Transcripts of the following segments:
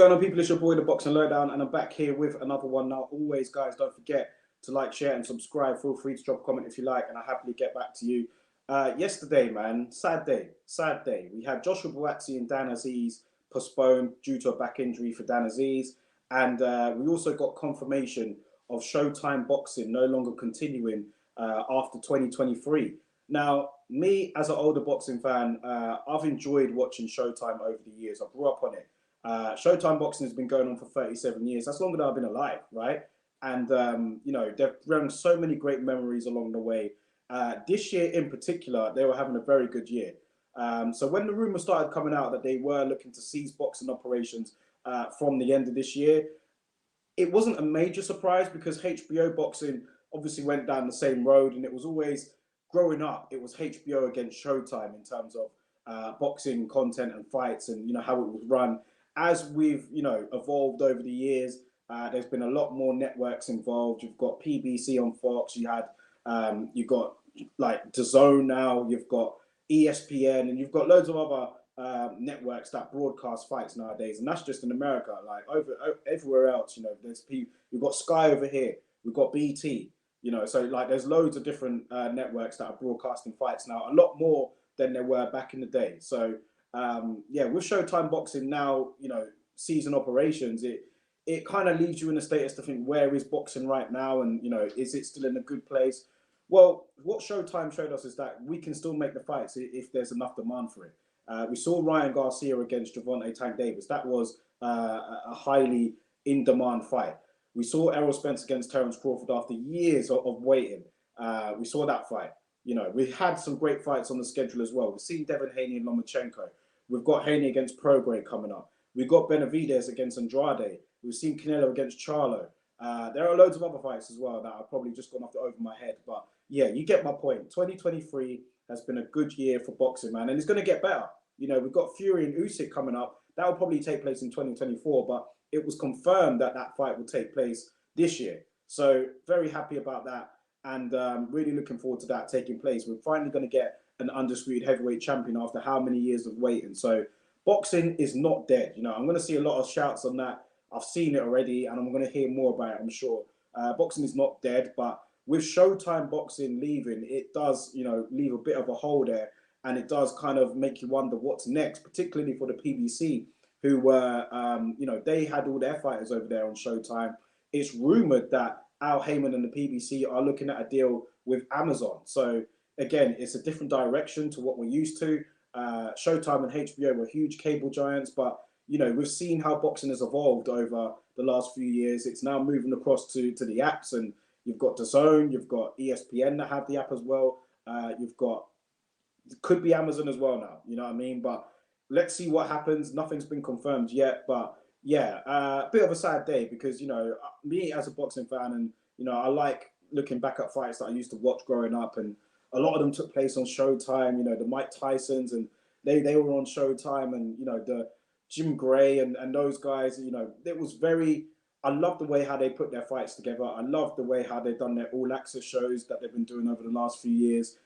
going on, people? It's your boy, the Boxing Lowdown, and I'm back here with another one now. Always, guys, don't forget to like, share, and subscribe. Feel free to drop a comment if you like, and I'll happily get back to you. Yesterday, man, sad day, sad day. We had Joshua Buatsi and Dan Aziz postponed due to a back injury for Dan Aziz, and we also got confirmation of Showtime boxing no longer continuing after 2023. Now, me as an older boxing fan, I've enjoyed watching Showtime over the years. I grew up on it. Showtime boxing has been going on for 37 years. That's longer than I've been alive, right? And, you know, they've brought so many great memories along the way. This year in particular, they were having a very good year. So when the rumors started coming out that they were looking to cease boxing operations from the end of this year, it wasn't a major surprise because HBO boxing obviously went down the same road, and it was always, growing up, it was HBO against Showtime in terms of boxing content and fights and, you know, how it was run. As we've, you know, evolved over the years, there's been a lot more networks involved. You've got PBC on Fox. You've got like DAZN now. You've got ESPN, and you've got loads of other networks that broadcast fights nowadays. And that's just in America. Like everywhere else, you know, we've got Sky over here. We've got BT. You know, so like there's loads of different networks that are broadcasting fights now. A lot more than there were back in the day. So yeah, with Showtime boxing now, you know, season operations, it kind of leaves you in a status to think, where is boxing right now, and, you know, is it still in a good place? Well, what Showtime showed us is that we can still make the fights if there's enough demand for it. We saw Ryan Garcia against Gervonta Tank Davis. That was a highly in demand fight. We saw Errol Spence against Terence Crawford after years of waiting. We saw that fight. You know, we had some great fights on the schedule as well. We've seen Devin Haney and Lomachenko. We've got Haney against Prograis coming up. We've got Benavidez against Andrade. We've seen Canelo against Charlo. There are loads of other fights as well that are probably just gone off the over my head. But yeah, you get my point. 2023 has been a good year for boxing, man. And it's going to get better. You know, we've got Fury and Usyk coming up. That will probably take place in 2024. But it was confirmed that that fight will take place this year. So very happy about that. And really looking forward to that taking place. We're finally going to get an undisputed heavyweight champion after how many years of waiting. So boxing is not dead. You know, I'm going to see a lot of shouts on that. I've seen it already, and I'm going to hear more about it, I'm sure. Boxing is not dead, but with Showtime boxing leaving, it does, you know, leave a bit of a hole there, and it does kind of make you wonder what's next, particularly for the PBC, who were, you know, they had all their fighters over there on Showtime. It's rumored that Al Heyman and the PBC are looking at a deal with Amazon. So again, it's a different direction to what we're used to. Showtime and HBO were huge cable giants, but, you know, we've seen how boxing has evolved over the last few years. It's now moving across to the apps, and you've got DAZN, you've got ESPN that have the app as well. You've got, could be Amazon as well now, you know what I mean? But let's see what happens. Nothing's been confirmed yet, but yeah, a bit of a sad day because, you know, me as a boxing fan, and, you know, I like looking back at fights that I used to watch growing up, and a lot of them took place on Showtime. You know, the Mike Tysons, and they were on Showtime, and, you know, the Jim Gray and those guys. You know, it was very, I love the way how they put their fights together. I love the way how they've done their all access shows that they've been doing over the last few years.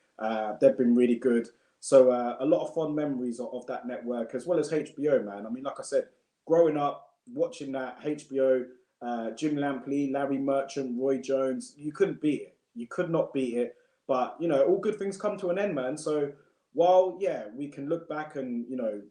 They've been really good. So a lot of fond memories of that network, as well as HBO, man. I mean, like I said, growing up, watching that HBO, Jim Lampley, Larry Merchant, Roy Jones, you couldn't beat it. You could not beat it. But, you know, all good things come to an end, man. So while, yeah, we can look back and, you know,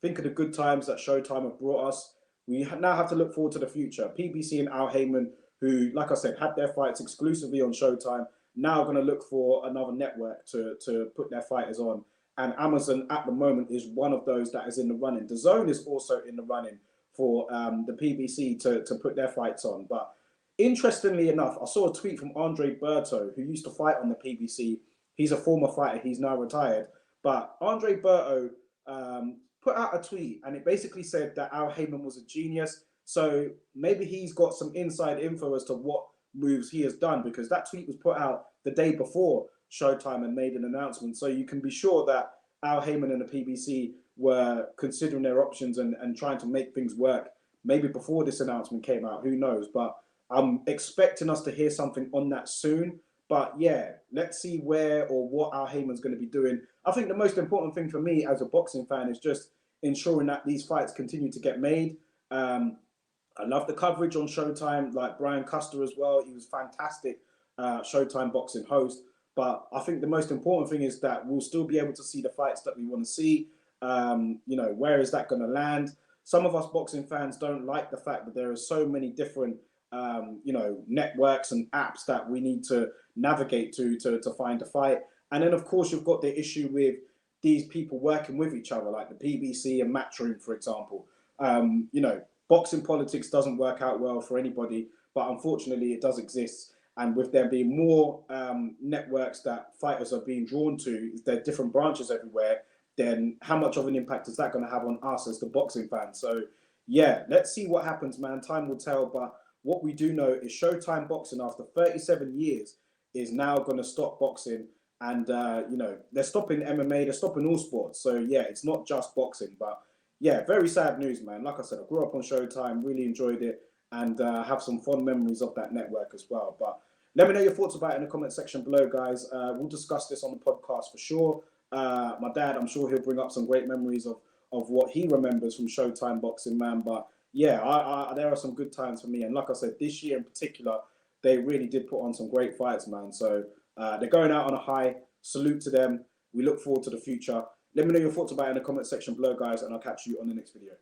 think of the good times that Showtime have brought us, we now have to look forward to the future. PBC and Al Heyman, who, like I said, had their fights exclusively on Showtime, now going to look for another network to put their fighters on. And Amazon at the moment is one of those that is in the running. DAZN is also in the running for the PBC to put their fights on. But interestingly enough, I saw a tweet from Andre Berto, who used to fight on the PBC. He's a former fighter. He's now retired. But Andre Berto put out a tweet, and it basically said that Al Heyman was a genius. So maybe he's got some inside info as to what moves he has done, because that tweet was put out the day before Showtime and made an announcement. So you can be sure that Al Heyman and the PBC were considering their options and trying to make things work maybe before this announcement came out. Who knows? But I'm expecting us to hear something on that soon. But yeah, let's see where or what Al Heyman's going to be doing. I think the most important thing for me as a boxing fan is just ensuring that these fights continue to get made. I love the coverage on Showtime, like Brian Custer as well. He was fantastic Showtime boxing host. But I think the most important thing is that we'll still be able to see the fights that we want to see. Where is that going to land? Some of us boxing fans don't like the fact that there are so many different, networks and apps that we need to navigate to find a fight. And then, of course, you've got the issue with these people working with each other, like the PBC and Matchroom, for example. Boxing politics doesn't work out well for anybody, but unfortunately, it does exist. And with there being more networks that fighters are being drawn to, if there are different branches everywhere, then how much of an impact is that going to have on us as the boxing fans? So, yeah, let's see what happens, man. Time will tell. But what we do know is Showtime Boxing, after 37 years, is now going to stop boxing. And, they're stopping MMA, they're stopping all sports. So, yeah, it's not just boxing. But, yeah, very sad news, man. Like I said, I grew up on Showtime, really enjoyed it, and have some fond memories of that network as well. But let me know your thoughts about it in the comment section below, guys. We'll discuss this on the podcast for sure. My dad, I'm sure he'll bring up some great memories of what he remembers from Showtime boxing, man. But yeah, there are some good times for me. And like I said, this year in particular, they really did put on some great fights, man. So they're going out on a high. Salute to them. We look forward to the future. Let me know your thoughts about it in the comment section below, guys, and I'll catch you on the next video.